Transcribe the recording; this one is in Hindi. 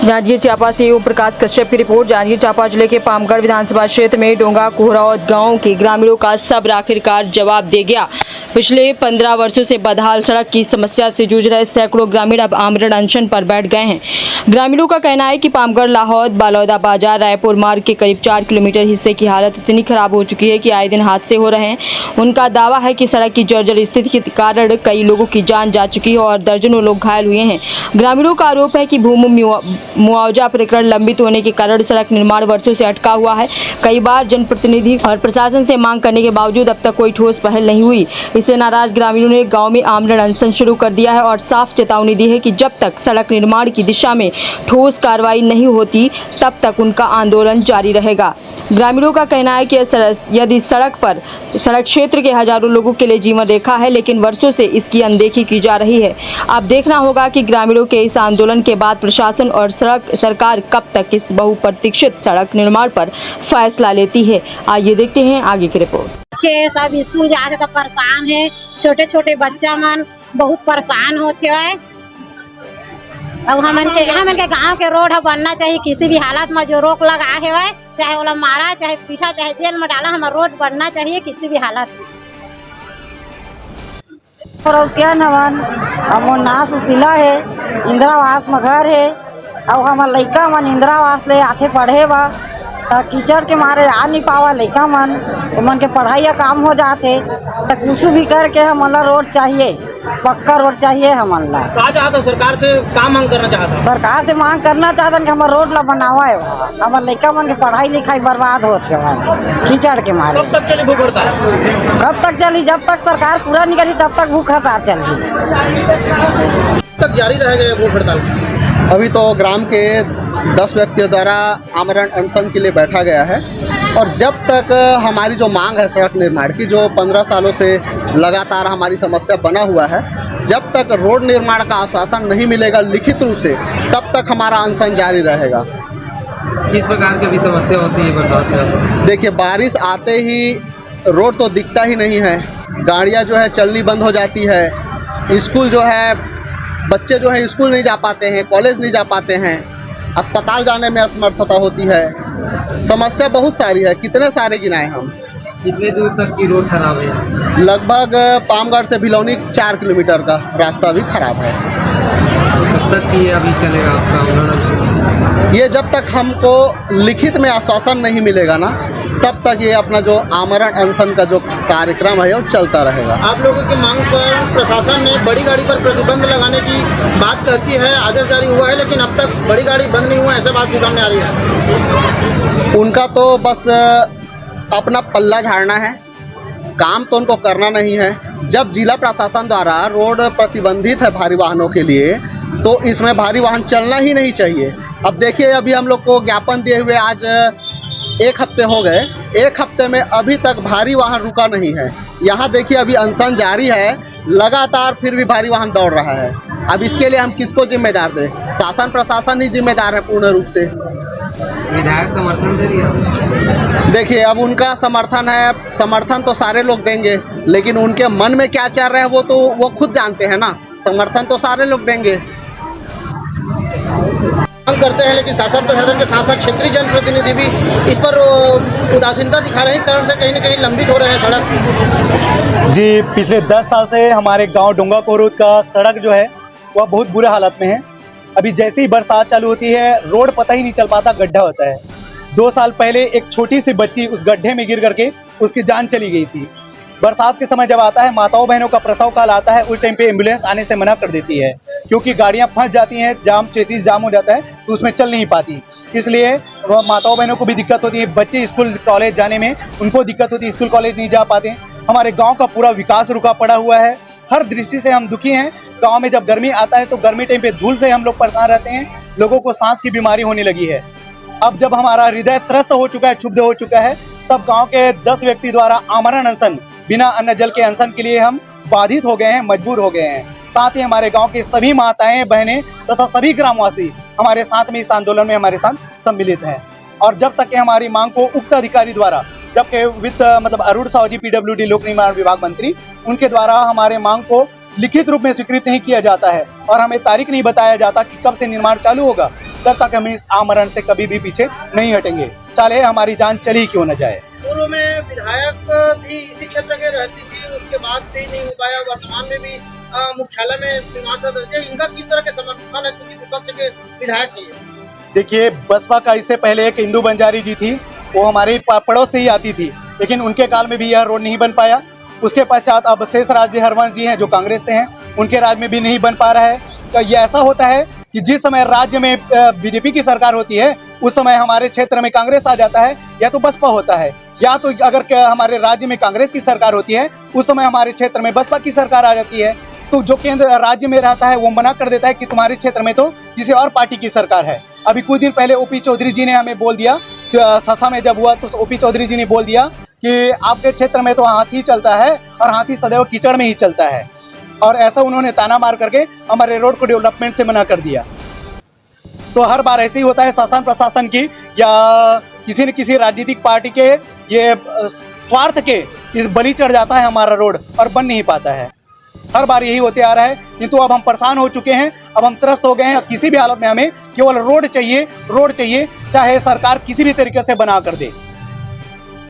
जांजगीर चांपा से ओम प्रकाश कश्यप की रिपोर्ट। जांजगीर चांपा जिले के पामगढ़ विधानसभा क्षेत्र में डोंगा कोहरावत गांव के ग्रामीणों का सब्र आखिरकार जवाब दे गया। पिछले 15 वर्षों से बदहाल सड़क की समस्या से जूझ रहे सैकड़ों ग्रामीण अब आमरण अनशन पर बैठ गए हैं। ग्रामीणों का कहना है कि पामगढ़ लाहौद बालौदा बाजार रायपुर मार्ग के करीब 4 किलोमीटर हिस्से की हालत इतनी खराब हो चुकी है कि आए दिन हादसे हो रहे हैं। उनका दावा है कि सड़क की जर्जर स्थिति के कारण कई लोगों की जान जा चुकी है और दर्जनों लोग घायल हुए हैं। ग्रामीणों का आरोप है कि भूमि मुआवजा प्रकरण लंबित होने के कारण सड़क निर्माण वर्षों से अटका हुआ है। कई बार जनप्रतिनिधि और प्रशासन से मांग करने के बावजूद अब तक कोई ठोस पहल नहीं हुई। इससे नाराज ग्रामीणों ने गांव में आमरण अनशन शुरू कर दिया है और साफ चेतावनी दी है कि जब तक सड़क निर्माण की दिशा में ठोस कार्रवाई नहीं होती तब तक उनका आंदोलन जारी रहेगा। ग्रामीणों का कहना है कि यदि सड़क क्षेत्र के हजारों लोगों के लिए जीवन रेखा है, लेकिन वर्षों से इसकी अनदेखी की जा रही है। अब देखना होगा कि ग्रामीणों के इस आंदोलन के बाद प्रशासन और सरकार कब तक इस बहुप्रतीक्षित सड़क निर्माण पर फैसला लेती है। आइए देखते हैं आगे की रिपोर्ट। के सब स्कूल जाते तो परेशान है, छोटे छोटे बच्चा मन बहुत परेशान होते हैं। अब हमन के गांव के रोड बनना चाहिए। किसी भी हालत में जो रोक लगा है, चाहे ओला मारा चाहे पीटा चाहे जेल में डाला, हमारा रोड बनना चाहिए किसी भी हालत में। क्या नवन हमर नाम सुशीला है, इंदिरावास में घर है और हमार लइका मन इंदिरावास ले आथे पढ़े बा। कीचड़ के मारे आ नहीं पावा लइका मन, उमन के पढ़ाई का काम हो जाते तो कुछ भी करके हमन ला रोड चाहिए, पक्का रोड चाहिए। हमन ला कहा चाहता सरकार से क्या मांग करना चाहता? सरकार से मांग करना चाहता कि हमार रोड ला बनावा है। हमार लइका मन के पढ़ाई लिखाई बर्बाद होते कीचड़ के मारे। कब तक चली भूख हड़ताल? कब तक चली? जब तक सरकार पूरा नहीं करी तब तक भूख हड़ताल चली। तक जारी रहेगा भूख हड़ताल? अभी तो ग्राम के 10 व्यक्तियों द्वारा आमरण अनशन के लिए बैठा गया है और जब तक हमारी जो मांग है सड़क निर्माण की, जो 15 सालों से लगातार हमारी समस्या बना हुआ है, जब तक रोड निर्माण का आश्वासन नहीं मिलेगा लिखित रूप से, तब तक हमारा अनशन जारी रहेगा। किस प्रकार की अभी समस्या होती है बरसात में? देखिए, बारिश आते ही रोड तो दिखता ही नहीं है, गाड़ियाँ जो है चलनी बंद हो जाती है, स्कूल जो है बच्चे जो है स्कूल नहीं जा पाते हैं, कॉलेज नहीं जा पाते हैं, अस्पताल जाने में असमर्थता होती है। समस्या बहुत सारी है, कितने सारे गिनाए हम। कितने दूर तक की रोड खराब है? लगभग पामगढ़ से भिलौनी 4 किलोमीटर का रास्ता भी खराब है। कब तक ये अभी चलेगा आपका आंदोलन? ये जब तक हमको लिखित में आश्वासन नहीं मिलेगा ना, तब तक ये अपना जो आमरण अनशन का जो कार्यक्रम है वो चलता रहेगा। आप लोगों की मांग पर प्रशासन ने बड़ी गाड़ी पर प्रतिबंध लगाने की बात कहती है, आदेश जारी हुआ है, लेकिन अब तक बड़ी गाड़ी बंद नहीं हुआ, ऐसा बात भी सामने आ रही है। उनका तो बस अपना पल्ला झाड़ना है, काम तो उनको करना नहीं है। जब जिला प्रशासन द्वारा रोड प्रतिबंधित है भारी वाहनों के लिए, तो इसमें भारी वाहन चलना ही नहीं चाहिए। अब देखिए, अभी हम लोग को ज्ञापन दिए हुए आज 1 हफ्ते हो गए, 1 हफ्ते में अभी तक भारी वाहन रुका नहीं है। यहाँ देखिए, अभी अनशन जारी है लगातार, फिर भी भारी वाहन दौड़ रहा है। अब इसके लिए हम किसको जिम्मेदार दें? शासन प्रशासन ही जिम्मेदार है पूर्ण रूप से। विधायक समर्थन दे रही है? देखिए, अब उनका समर्थन है, समर्थन तो सारे लोग देंगे, लेकिन उनके मन में क्या चल रहा है वो खुद जानते हैं ना। समर्थन तो सारे लोग देंगे, करते हैं, लेकिन शासन प्रशासन के साथ साथ क्षेत्रीय जनप्रतिनिधि भी इस पर उदासीनता दिखा रहे हैं। इस कारण से कहीं न कहीं लंबित हो रहे हैं सड़क। जी, पिछले 10 साल से हमारे गांव डोंगा कोहरावत का सड़क जो है वह बहुत बुरे हालत में है। अभी जैसे ही बरसात चालू होती है, रोड पता ही नहीं चल पाता, गड्ढा होता है। 2 साल पहले एक छोटी सी बच्ची उस गड्ढे में गिर करके उसकी जान चली गई थी। बरसात के समय जब आता है, माताओं बहनों का प्रसव काल आता है, उस टाइम पे एम्बुलेंस आने से मना कर देती है, क्योंकि गाड़ियां फंस जाती हैं, चेचिस जाम हो जाता है तो उसमें चल नहीं पाती। इसलिए माताओं बहनों को भी दिक्कत होती है, बच्चे स्कूल कॉलेज जाने में उनको दिक्कत होती है, स्कूल कॉलेज नहीं जा पाते। हमारे गांव का पूरा विकास रुका पड़ा हुआ है, हर दृष्टि से हम दुखी हैं। गांव में जब गर्मी आता है तो गर्मी टाइम पे धूल से हम लोग परेशान रहते हैं, लोगों को सांस की बीमारी होने लगी है। अब जब हमारा हृदय त्रस्त हो चुका है, क्षुब्ध हो चुका है, तब गाँव के 10 व्यक्ति द्वारा आमरण अनशन, बिना अन्न जल के अनशन के लिए हम बाधित हो गए हैं, मजबूर हो गए हैं। साथ ही हमारे गांव की सभी माताएं बहनें तथा सभी ग्रामवासी हमारे साथ में इस आंदोलन में हमारे साथ सम्मिलित हैं। और जब तक कि हमारी मांग को उक्त अधिकारी द्वारा, जबकि वित्त अरुण साहू जी PWD लोक निर्माण विभाग मंत्री, उनके द्वारा हमारे मांग को लिखित रूप में स्वीकृत नहीं किया जाता है और हमें तारीख नहीं बताया जाता कि कब से निर्माण चालू होगा, तब तक हम इस आमरण से कभी भी पीछे नहीं हटेंगे, चाहे हमारी जान चली क्यों न जाए। पूर्व में विधायक भी इसी क्षेत्र के रहती थी, उसके बाद भी नहीं हो पाया, वर्तमान में भी मुख्यालय में निवास है। इनका किस तरह के समर्थन है, क्योंकि विपक्ष के विधायक ही है? देखिए, बसपा का इससे पहले एक इंदू बंजारी जी थी, वो हमारे पड़ोस से ही आती थी, लेकिन उनके काल में भी यह रोड नहीं बन पाया। उसके पश्चात अब शेष राज्य हरवंश जी हैं जो कांग्रेस से हैं, उनके राज्य में भी नहीं बन पा रहा है। तो ये ऐसा होता है कि जिस समय राज्य में बीजेपी की सरकार होती है, उस समय हमारे क्षेत्र में कांग्रेस आ जाता है, या तो बसपा होता है, या तो अगर हमारे राज्य में कांग्रेस की सरकार होती है, उस समय हमारे क्षेत्र में बसपा की सरकार आ जाती है। तो जो केंद्र राज्य में रहता है वो मना कर देता है कि तुम्हारे क्षेत्र में तो किसी और पार्टी की सरकार है। अभी कुछ दिन पहले ओपी चौधरी जी ने हमें बोल दिया, ससा में जब हुआ तो ओपी चौधरी जी ने बोल दिया कि आपके क्षेत्र में तो हाथी चलता है और हाथी सदैव कीचड़ में ही चलता है, और ऐसा उन्होंने ताना मार करके हमारे रोड को डेवलपमेंट से मना कर दिया। तो हर बार ऐसे ही होता है, शासन प्रशासन की या किसी न किसी राजनीतिक पार्टी के ये स्वार्थ के इस बलि चढ़ जाता है हमारा रोड और बन नहीं पाता है। हर बार यही होते आ रहा है, किंतु अब हम परेशान हो चुके हैं, अब हम त्रस्त हो गए हैं। किसी भी हालत में हमें केवल रोड चाहिए, चाहे सरकार किसी भी तरीके से बना कर दे।